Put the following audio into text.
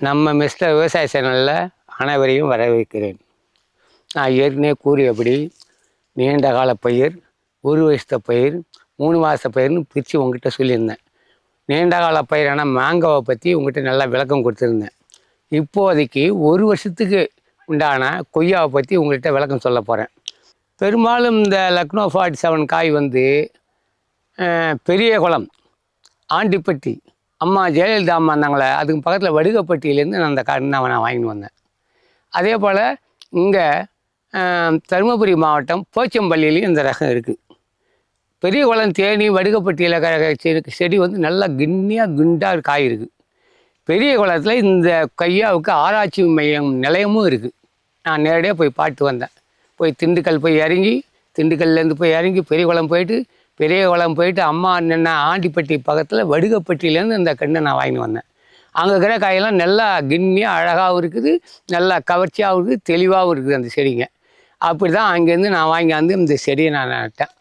நம்ம மிஸ்டர் விவசாய சேனலில் அனைவரையும் வரவேற்கிறேன். நான் ஏற்கனவே கூறியபடி நீண்ட கால பயிர், ஒரு வருஷத்த பயிர், 3 மாத பயிர்னு பிரித்து உங்ககிட்ட சொல்லியிருந்தேன். நீண்ட கால பயிரான மேங்கோவை பற்றி உங்ககிட்ட நல்லா விளக்கம் கொடுத்துருந்தேன். இப்போதைக்கு ஒரு வருஷத்துக்கு உண்டான கொய்யாவை பற்றி உங்கள்கிட்ட விளக்கம் சொல்ல போகிறேன். பெரும்பாலும் இந்த லக்னோ 47 காய் வந்து பெரிய குளம், ஆண்டிப்பட்டி, அம்மா ஜெயலலிதா அம்மா இருந்தாங்களே, அதுக்கு பக்கத்தில் வடுகப்பட்டியிலேருந்து நான் அந்த கண்ணை நான் வாங்கிட்டு வந்தேன். அதே போல் இங்கே தருமபுரி மாவட்டம் போச்சம்பள்ளியிலையும் இந்த ரகம் இருக்குது. பெரிய குளம், தேனி, வடுகப்பட்டியில் செடி வந்து நல்லா கிண்ணியாக குண்டாக காய் இருக்குது. பெரிய குளத்தில் இந்த கொய்யாவுக்கு ஆராய்ச்சி மையம் நிலையமும் இருக்குது. நான் நேரடியாக போய் பார்த்து வந்தேன். திண்டுக்கல் போய் இறங்கி, திண்டுக்கல்லேருந்து போய் இறங்கி பெரிய குளம் போயிட்டு அம்மா நின்ன ஆண்டிப்பட்டி பக்கத்தில் வடுகப்பட்டியிலேருந்து இந்த கண்ணை நான் வாங்கிட்டு வந்தேன். அங்கே இருக்கிற காயெல்லாம் நல்லா கிண்ணியாக அழகாகவும் இருக்குது, நல்லா கவர்ச்சியாகவும் இருக்குது, தெளிவாகவும் இருக்குது அந்த செடிங்க. அப்படி தான் அங்கேருந்து நான் வாங்கியாந்து இந்த செடியை நான் நட்டேன்.